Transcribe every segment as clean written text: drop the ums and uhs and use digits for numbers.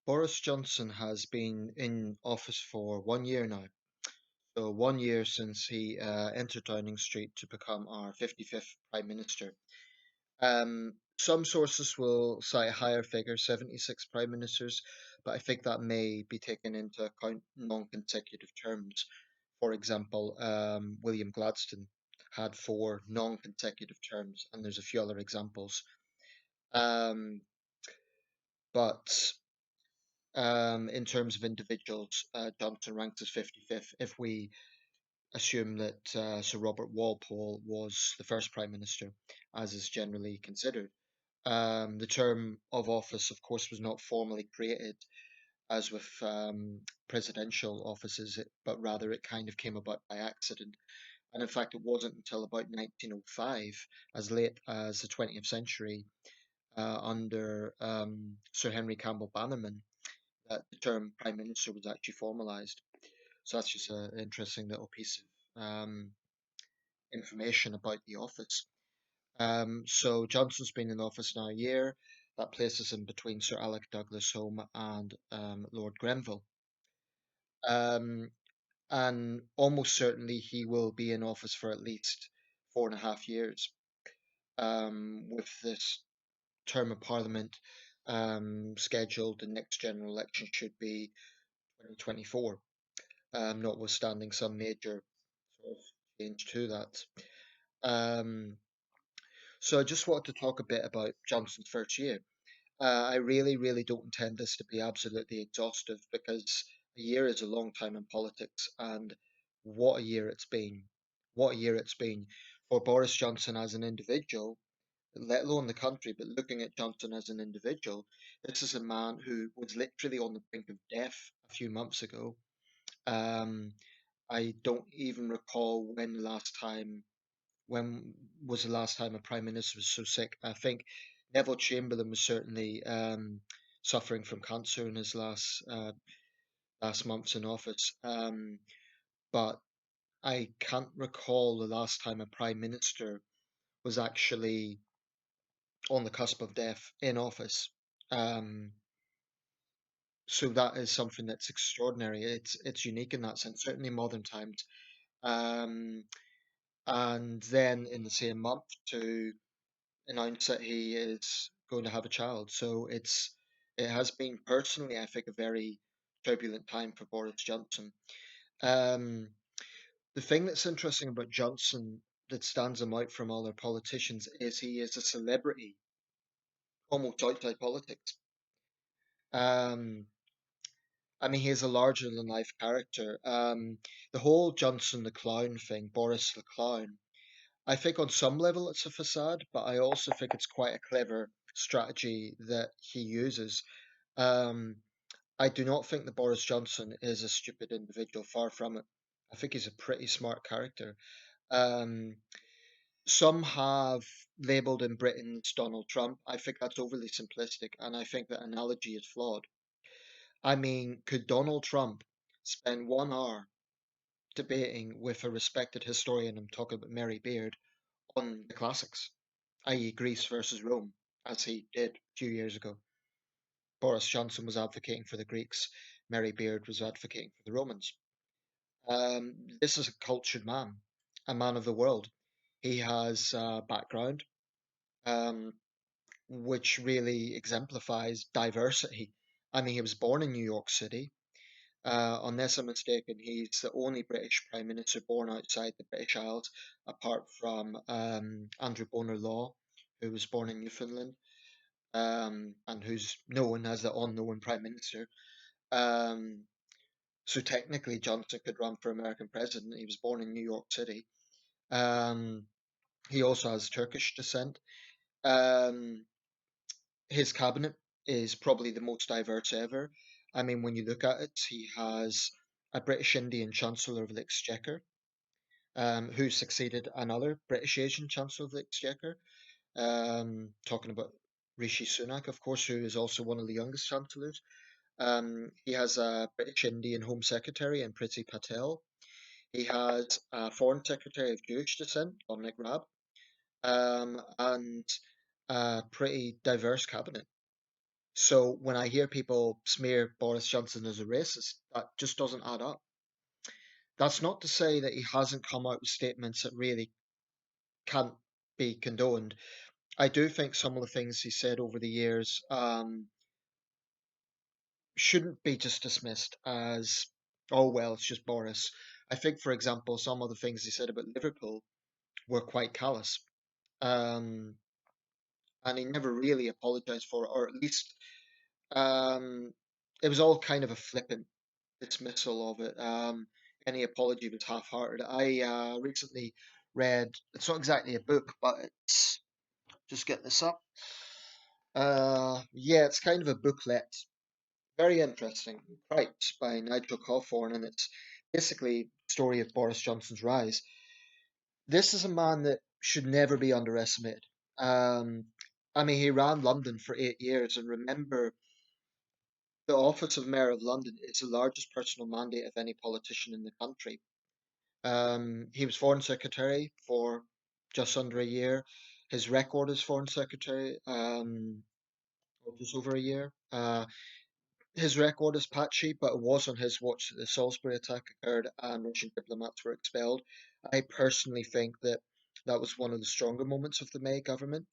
Boris Johnson has been in office for 1 year now. So 1 year since he entered Downing Street to become our 55th Prime Minister. Some sources will cite a higher figure, 76 Prime Ministers, but I think that may be taken into account non-consecutive terms. For example, William Gladstone had four non-consecutive terms, and there's a few other examples. Um, but in terms of individuals, Johnson ranks as 55th if we assume that Sir Robert Walpole was the first Prime Minister, as is generally considered. The term of office, of course, was not formally created as with presidential offices, but rather it kind of came about by accident. And in fact, it wasn't until about 1905, as late as the 20th century, under Sir Henry Campbell Bannerman, that the term Prime Minister was actually formalised. So that's just an interesting little piece of information about the office. So Johnson's been in office now a year. That places him between Sir Alec Douglas Home and Lord Grenville. Um, and almost certainly he will be in office for at least 4.5 years. With this term of Parliament scheduled, the next general election should be 2024, notwithstanding some major sort of change to that. Um, so I just wanted to talk a bit about Johnson's first year. I really, really don't intend this to be absolutely exhaustive because a year is a long time in politics, and what a year it's been. What a year it's been for Boris Johnson as an individual, let alone the country, but looking at Johnson as an individual, this is a man who was literally on the brink of death a few months ago. Um, I don't even recall when was the last time a prime minister was so sick. I think Neville Chamberlain was certainly suffering from cancer in his last months in office. But I can't recall the last time a prime minister was actually on the cusp of death in office. Um, so that is something that's extraordinary. It's unique in that sense, certainly in modern times. Um, and then in the same month to announce that he is going to have a child. So it has been personally, I think, a very turbulent time for Boris Johnson. Um, the thing that's interesting about Johnson that stands him out from other politicians is he is a celebrity almost outside politics. Um, I mean, he is a larger than life character. The whole Johnson the clown thing, Boris the clown, I think on some level it's a facade, but I also think it's quite a clever strategy that he uses. Um, I do not think that Boris Johnson is a stupid individual, far from it. I think he's a pretty smart character. Um, some have labelled him Britain's Donald Trump. I think that's overly simplistic, and I think that analogy is flawed. I mean, could Donald Trump spend 1 hour debating with a respected historian, I'm talking about Mary Beard, on the classics, i.e., Greece versus Rome, as he did a few years ago? Boris Johnson was advocating for the Greeks, Mary Beard was advocating for the Romans. This is a cultured man, a man of the world. He has a background um, which really exemplifies diversity. I mean, he was born in New York City. Unless I'm mistaken, he's the only British Prime Minister born outside the British Isles, apart from Andrew Bonar Law, who was born in Newfoundland, and who's known as the unknown Prime Minister. Um, so technically, Johnson could run for American president. He was born in New York City. Um, he also has Turkish descent. Um, his cabinet is probably the most diverse ever. I mean, when you look at it, he has a British Indian Chancellor of the Exchequer, who succeeded another British Asian Chancellor of the Exchequer, talking about Rishi Sunak, of course, who is also one of the youngest chancellors. He has a British Indian Home Secretary in Priti Patel. He has a Foreign Secretary of Jewish descent, Dominic Raab, and a pretty diverse cabinet. So when I hear people smear Boris Johnson as a racist, that just doesn't add up. That's not to say that he hasn't come out with statements that really can't be condoned. I do think some of the things he said over the years shouldn't be just dismissed as, oh, well, it's just Boris. I think, for example, some of the things he said about Liverpool were quite callous. Um, and he never really apologized for it, or at least um, it was all kind of a flippant dismissal of it. Any apology was half-hearted. I recently read, it's not exactly a book, but it's, just get this up. Yeah, it's kind of a booklet. Very interesting. Cripes by Nigel Cawthorne, and it's basically the story of Boris Johnson's rise. This is a man that should never be underestimated. Um, I mean, he ran London for 8 years, and remember, the office of Mayor of London is the largest personal mandate of any politician in the country. He was Foreign Secretary for just under a year. His record as Foreign Secretary, or just over a year. His record is patchy, but it was on his watch that the Salisbury attack occurred and Russian diplomats were expelled. I personally think that that was one of the stronger moments of the May government.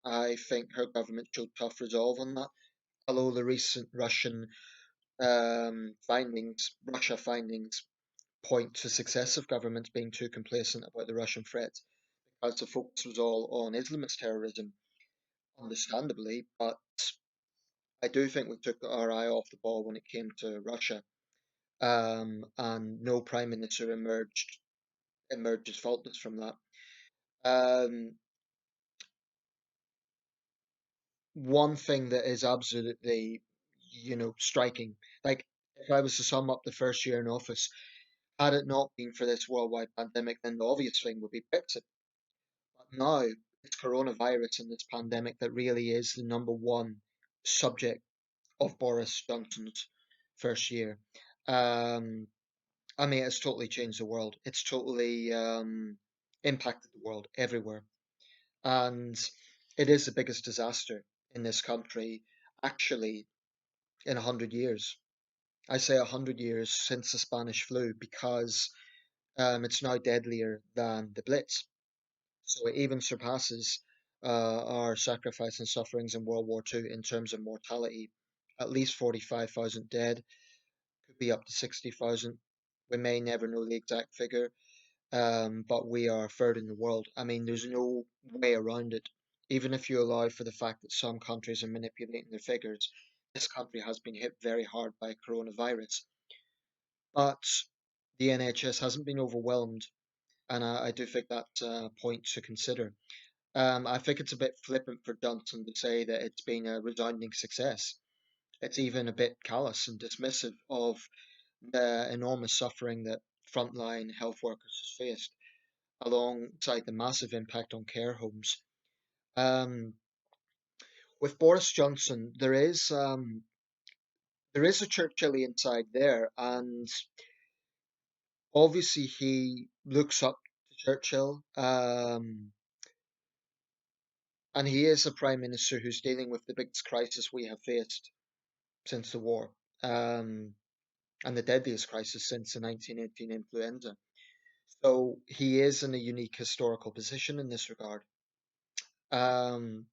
I think her government showed tough resolve on that. Although the recent Russia findings, point to successive governments being too complacent about the Russian threat, as the focus was all on Islamist terrorism, understandably. But I do think we took our eye off the ball when it came to Russia. And no prime minister emerged as faultless from that. Um, One thing that is absolutely, striking, like if I was to sum up the first year in office, had it not been for this worldwide pandemic, then the obvious thing would be Brexit. But now it's coronavirus and this pandemic that really is the number one subject of Boris Johnson's first year. Um, I mean, it's totally changed the world. It's totally impacted the world everywhere. And it is the biggest disaster in this country, actually, in 100 years. I say 100 years since the Spanish flu because it's now deadlier than the Blitz. So it even surpasses our sacrifice and sufferings in World War II in terms of mortality. At least 45,000 dead, could be up to 60,000. We may never know the exact figure, but we are third in the world. I mean, there's no way around it. Even if you allow for the fact that some countries are manipulating their figures, this country has been hit very hard by coronavirus. But the NHS hasn't been overwhelmed, and I do think that's a point to consider. I think it's a bit flippant for Johnson to say that it's been a resounding success. It's even a bit callous and dismissive of the enormous suffering that frontline health workers have faced, alongside the massive impact on care homes. Um, with Boris Johnson, there is a Churchillian side there, and obviously he looks up to Churchill, and he is a prime minister who's dealing with the biggest crisis we have faced since the war, um, and the deadliest crisis since the 1918 influenza. So he is in a unique historical position in this regard. Um,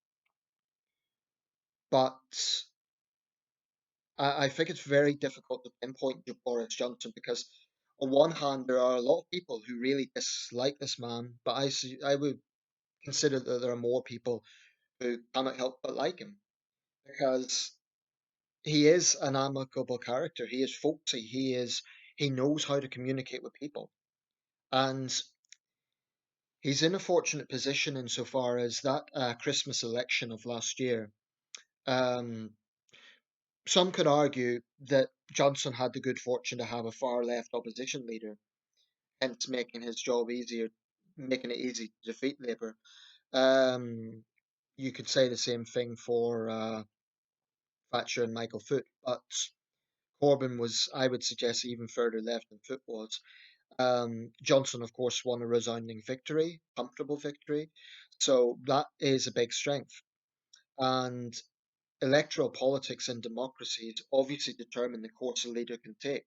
but I think it's very difficult to pinpoint to Boris Johnson because, on one hand, there are a lot of people who really dislike this man, but I would consider that there are more people who cannot help but like him because he is an amicable character. He is folksy. He knows how to communicate with people, and he's in a fortunate position insofar as that Christmas election of last year. Um, some could argue that Johnson had the good fortune to have a far left opposition leader, hence making it easy to defeat Labour. Um, you could say the same thing for Thatcher and Michael Foot, but Corbyn was, I would suggest, even further left than Foot was. Johnson, of course, won a resounding victory, comfortable victory, so that is a big strength. And electoral politics and democracies obviously determine the course a leader can take.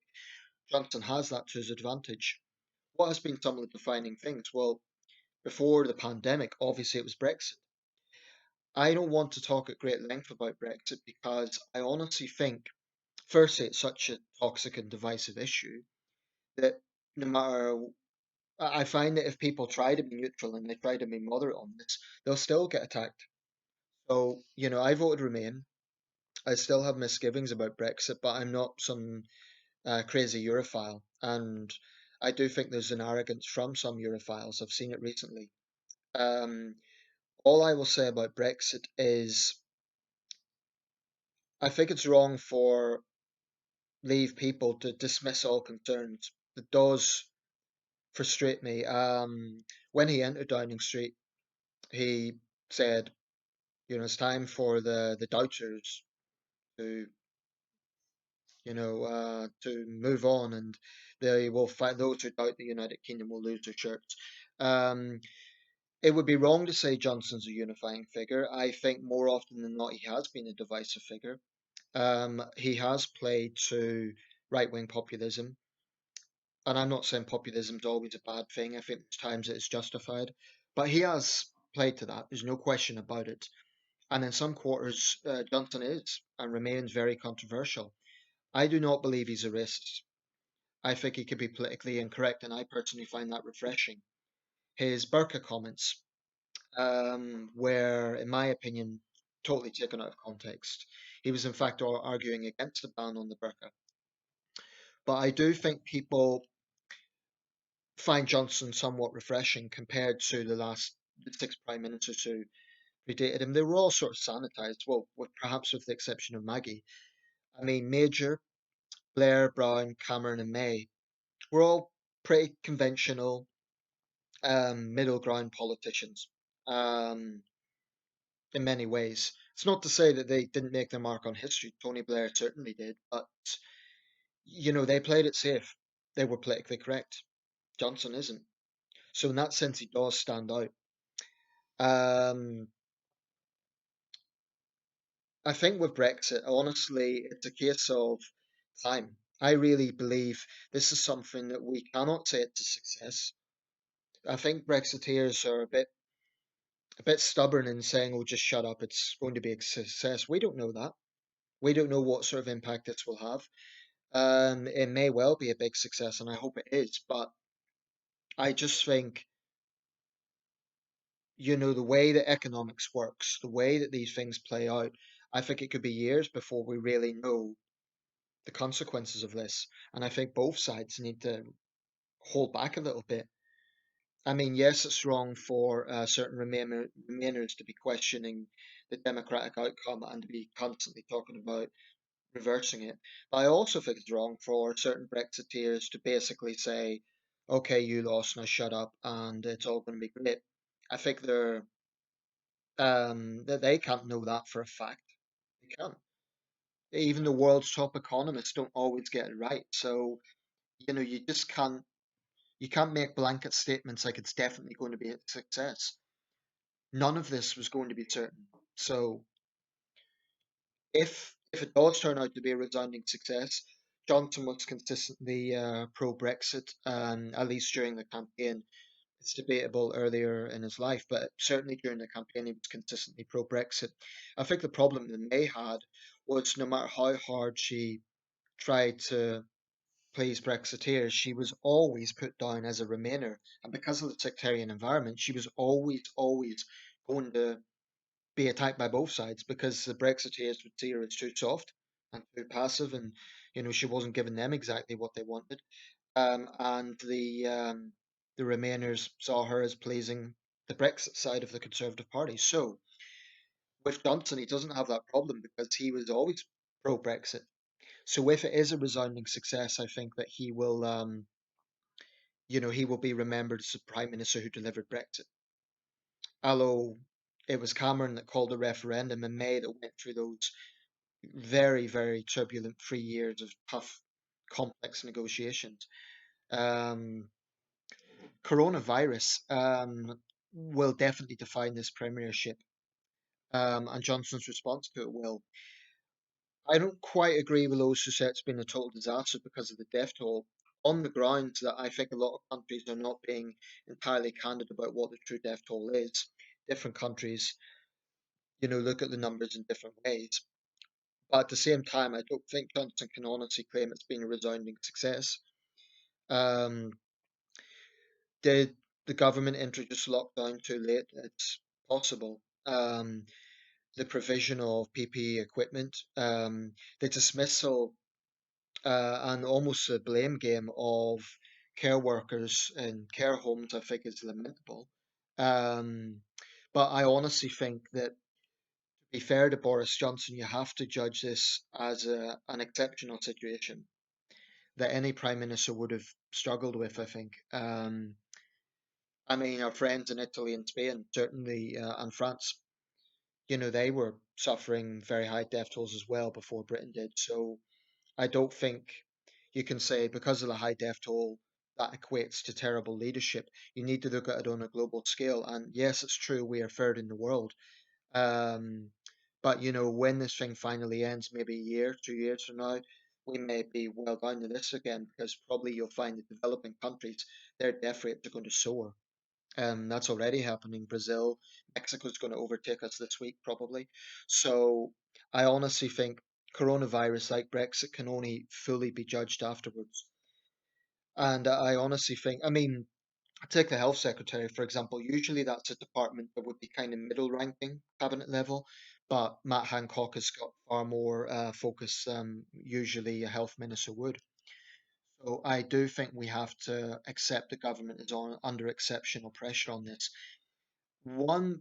Johnson has that to his advantage. What has been some of the defining things? Well, before the pandemic, obviously it was Brexit. I don't want to talk at great length about Brexit because I honestly think, firstly, it's such a toxic and divisive issue that no matter, I find that if people try to be neutral and they try to be moderate on this, they'll still get attacked. So, I voted Remain. I still have misgivings about Brexit, but I'm not some crazy Europhile. And I do think there's an arrogance from some Europhiles. I've seen it recently. Um, all I will say about Brexit is I think it's wrong for Leave people to dismiss all concerns. It does frustrate me. When he entered Downing Street, he said, it's time for the doubters to, to move on, and they will find those who doubt the United Kingdom will lose their shirts. Um, it would be wrong to say Johnson's a unifying figure. I think more often than not, he has been a divisive figure. He has played to right wing populism. And I'm not saying populism is always a bad thing. I think there's times it is justified. But he has played to that. There's no question about it. And in some quarters, Johnson is and remains very controversial. I do not believe he's a racist. I think he could be politically incorrect, and I personally find that refreshing. His burqa comments were, in my opinion, totally taken out of context. He was, in fact, arguing against the ban on the burqa. But I do think people find Johnson somewhat refreshing compared to the six prime ministers who predated him. They were all sort of sanitized, well, perhaps with the exception of Maggie. I mean, Major, Blair, Brown, Cameron, and May were all pretty conventional, middle ground politicians in many ways. It's not to say that they didn't make their mark on history. Tony Blair certainly did, but they played it safe. They were politically correct. Johnson isn't. So in that sense, he does stand out. Um, I think with Brexit, honestly, it's a case of time. I really believe this is something that we cannot say it's a success. I think Brexiteers are a bit stubborn in saying, "Oh, just shut up. It's going to be a success." We don't know that. We don't know what sort of impact this will have. It may well be a big success, and I hope it is. But I just think, the way that economics works, the way that these things play out, I think it could be years before we really know the consequences of this. And I think both sides need to hold back a little bit. I mean, yes, it's wrong for certain Remainers to be questioning the democratic outcome and to be constantly talking about reversing it. But I also think it's wrong for certain Brexiteers to basically say, okay, you lost, now shut up, and it's all going to be great. I think that they can't know that for a fact. They can't. Even the world's top economists don't always get it right. So, you can't make blanket statements like it's definitely going to be a success. None of this was going to be certain. So if it does turn out to be a resounding success, Johnson was consistently pro Brexit, at least during the campaign. It's debatable earlier in his life, but certainly during the campaign he was consistently pro Brexit. I think the problem that May had was no matter how hard she tried to please Brexiteers, she was always put down as a Remainer. And because of the sectarian environment, she was always, always going to be attacked by both sides because the Brexiteers would see her as too soft and too passive, and she wasn't giving them exactly what they wanted. And the Remainers saw her as pleasing the Brexit side of the Conservative Party. So with Johnson, he doesn't have that problem because he was always pro Brexit. So if it is a resounding success, I think that he will be remembered as the prime minister who delivered Brexit. Although it was Cameron that called a referendum in May that went through those very, very turbulent 3 years of tough, complex negotiations. Um, Coronavirus will definitely define this premiership. and Johnson's response to it will. I don't quite agree with those who say it's been a total disaster because of the death toll, on the grounds that I think a lot of countries are not being entirely candid about what the true death toll is. Different countries, look at the numbers in different ways. But at the same time, I don't think Johnson can honestly claim it's been a resounding success. Um, did the government introduce lockdown too late? It's possible. The provision of PPE equipment, the dismissal and almost a blame game of care workers in care homes, I think is lamentable. Um, but I honestly think that, to be fair to Boris Johnson, you have to judge this as an exceptional situation that any prime minister would have struggled with, I think. I mean, our friends in Italy and Spain, certainly, and France, they were suffering very high death tolls as well before Britain did. So I don't think you can say because of the high death toll that equates to terrible leadership. You need to look at it on a global scale. And yes, it's true we are third in the world. Um, but when this thing finally ends, maybe a year, 2 years from now, we may be well down the list again because probably you'll find the developing countries, their death rates are going to soar. That's already happening. Brazil, Mexico's going to overtake us this week, probably. So I honestly think coronavirus, like Brexit, can only fully be judged afterwards. And I honestly think, I mean, take the health secretary, for example. Usually that's a department that would be kind of middle ranking cabinet level, but Matt Hancock has got far more focus than usually a health minister would. So I do think we have to accept the government is under exceptional pressure on this. One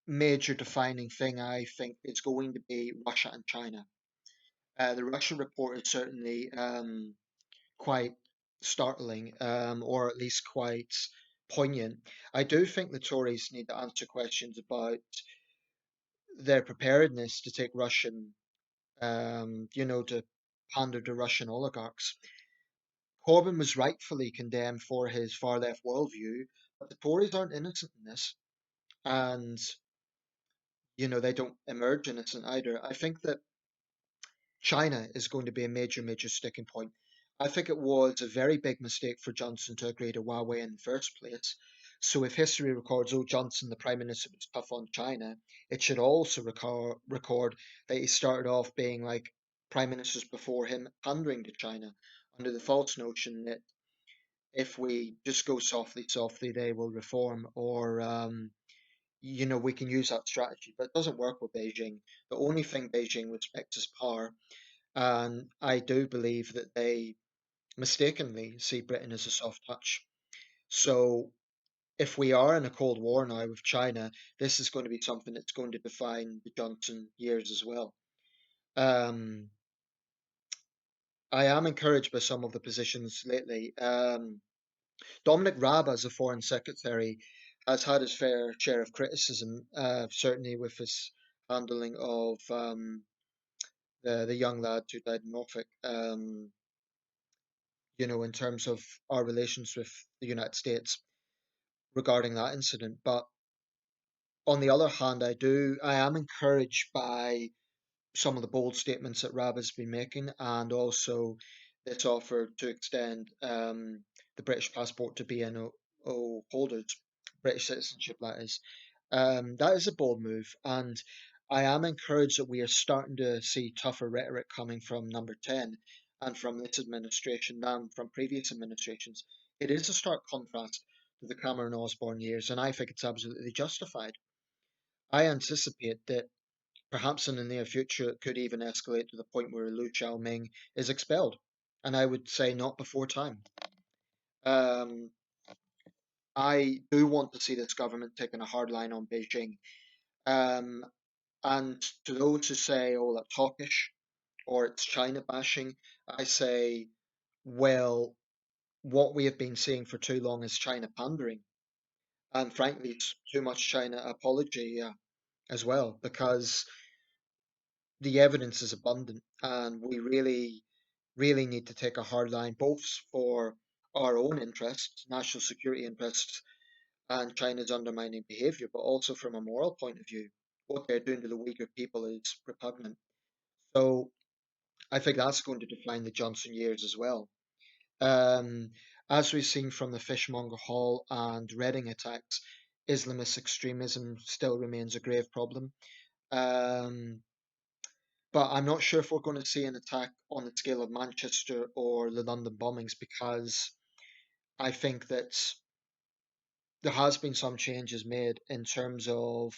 major defining thing I think is going to be Russia and China. The Russia report is certainly quite startling, or at least quite poignant. I do think the Tories need to answer questions about their preparedness to take Russian, to pander to Russian oligarchs. Corbyn was rightfully condemned for his far left worldview, but the Tories aren't innocent in this. And, they don't emerge innocent either. I think that China is going to be a major, major sticking point. I think it was a very big mistake for Johnson to agree to Huawei in the first place. So if history records, oh, Johnson, the Prime Minister, was tough on China, it should also record that he started off being like Prime Ministers before him pandering to China under the false notion that if we just go softly, softly, they will reform, or, we can use that strategy. But it doesn't work with Beijing. The only thing Beijing respects is power, and I do believe that they mistakenly see Britain as a soft touch. So if we are in a Cold War now with China, this is going to be something that's going to define the Johnson years as well. Um, I am encouraged by some of the positions lately. Dominic Raab, as a foreign secretary, has had his fair share of criticism, certainly with his handling of the young lad who died in Norfolk. In terms of our relations with the United States regarding that incident. But on the other hand, I am encouraged by some of the bold statements that Rab has been making, and also this offer to extend the British passport to BNO holders, British citizenship, that is. That is a bold move, and I am encouraged that we are starting to see tougher rhetoric coming from Number 10 and from this administration than from previous administrations. It is a stark contrast to the Cameron Osborne years, and I think it's absolutely justified. I anticipate that perhaps in the near future it could even escalate to the point where Liu Xiaoming is expelled, and I would say not before time. Um, I do want to see this government taking a hard line on Beijing. Um, And to those who say, oh, that's hawkish or it's China bashing, I say, well, what we have been seeing for too long is China pandering. And frankly, it's too much China apology as well, because the evidence is abundant and we really, really need to take a hard line, both for our own interests, national security interests, and China's undermining behavior, but also from a moral point of view. what they're doing to the weaker people is repugnant. So I think that's going to define the Johnson years as well. Um, as we've seen from the Fishmonger Hall and Reading attacks, Islamist extremism still remains a grave problem. Um, but I'm not sure if we're going to see an attack on the scale of Manchester or the London bombings, because I think that there has been some changes made in terms of,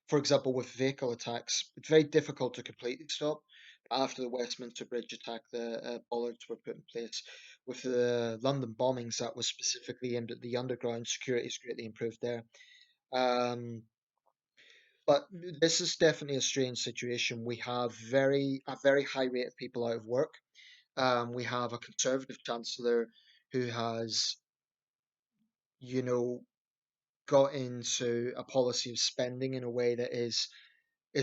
for example, with vehicle attacks. It's very difficult to completely stop. After the Westminster Bridge attack, the bollards were put in place. With the London bombings, that was specifically aimed at the underground. Security is greatly improved there. Um, but this is definitely a strange situation. We have a very high rate of people out of work. We have a Conservative Chancellor who has, you know, got into a policy of spending in a way that is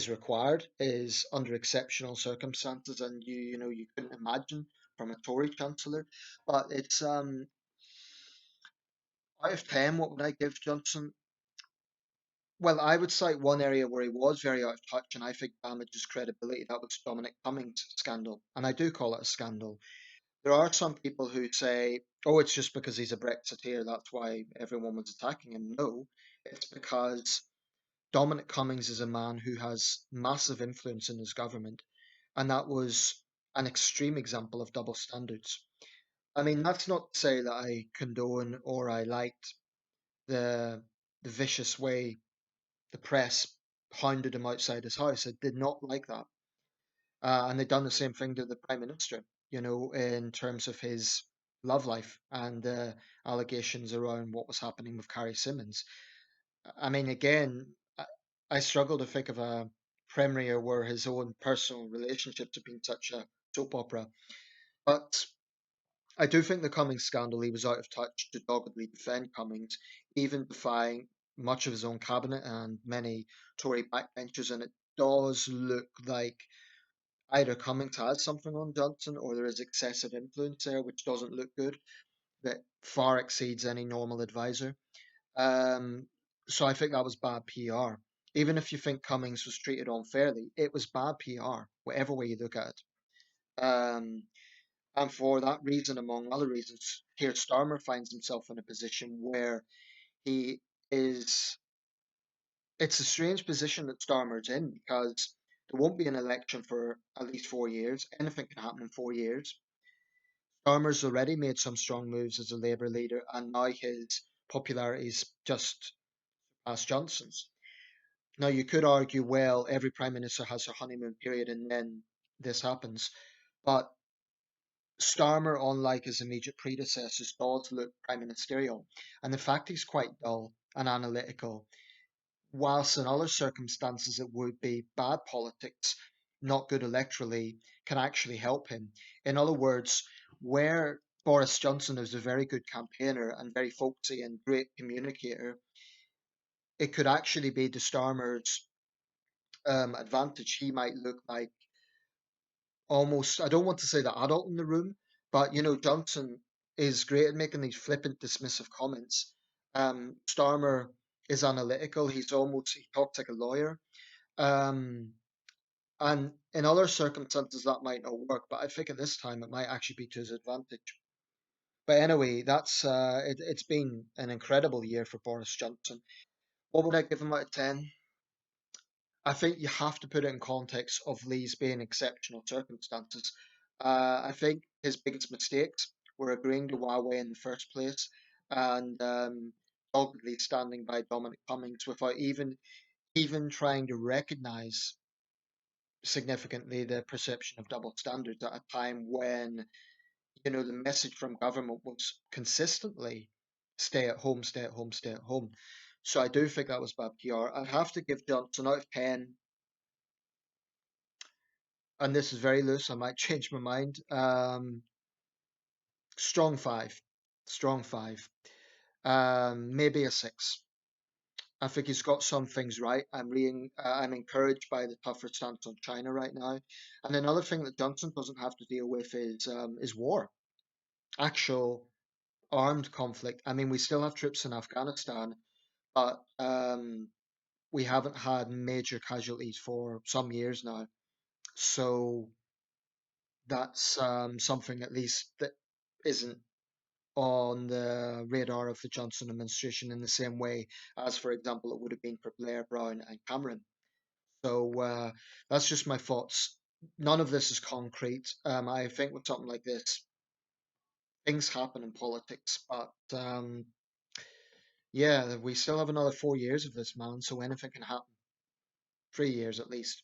required, is under exceptional circumstances, and you know you couldn't imagine from a Tory Chancellor. But it's out of 10, what would I give Johnson? Well, I would cite one area where he was very out of touch, and I think damaged his credibility. That was Dominic Cummings' scandal, and I do call it a scandal. There are some people who say, "Oh, it's just because he's a Brexiteer, that's why everyone was attacking him." No, it's because Dominic Cummings is a man who has massive influence in his government, and that was an extreme example of double standards. I mean, that's not to say that I condone or I liked the vicious way the press hounded him outside his house. I did not like that. And they'd done the same thing to the Prime Minister, you know, in terms of his love life and allegations around what was happening with Carrie Simmons. I mean, again, I struggle to think of a premier where his own personal relationships have been such a soap opera. But I do think the Cummings scandal, he was out of touch to doggedly defend Cummings, even defying much of his own cabinet and many Tory backbenchers. And it does look like either Cummings has something on Johnson or there is excessive influence there, which doesn't look good, that far exceeds any normal advisor. Um, so I think that was bad PR. Even if you think Cummings was treated unfairly, it was bad PR, whatever way you look at it. And for that reason, among other reasons, Keir Starmer finds himself in a position where he is. It's a strange position that Starmer's in, because there won't be an election for at least 4 years. Anything can happen in 4 years. Starmer's already made some strong moves as a Labour leader, and now his popularity is just past Johnson's. Now, you could argue, well, every prime minister has a honeymoon period and then this happens. But Starmer, unlike his immediate predecessors, does look prime ministerial. And the fact he's quite dull and analytical, whilst in other circumstances it would be bad politics, not good electorally, can actually help him. In other words, where Boris Johnson is a very good campaigner and very folksy and great communicator, it could actually be to Starmer's advantage. He might look like almost, I don't want to say the adult in the room, but you know, Johnson is great at making these flippant, dismissive comments. Starmer is analytical. He talks like a lawyer. Um, and in other circumstances, that might not work, but I think at this time it might actually be to his advantage. But anyway, it's been an incredible year for Boris Johnson. What would I give him out of 10? I think you have to put it in context of these being exceptional circumstances. I think his biggest mistakes were agreeing to Huawei in the first place and doggedly standing by Dominic Cummings without even trying to recognise significantly the perception of double standards at a time when you know the message from government was consistently stay at home, stay at home, stay at home. So I do think that was bad PR. I'd have to give Johnson out of 10, and this is very loose. I might change my mind. Strong five, strong five. Maybe a six. I think he's got some things right. I'm encouraged by the tougher stance on China right now. And another thing that Johnson doesn't have to deal with is war, actual armed conflict. I mean, we still have troops in Afghanistan, but we haven't had major casualties for some years now. So that's something at least that isn't on the radar of the Johnson administration in the same way as, for example, it would have been for Blair, Brown, and Cameron. So that's just my thoughts. None of this is concrete. I think with something like this, things happen in politics, but yeah, we still have another 4 years of this, man. So anything can happen. 3 years at least.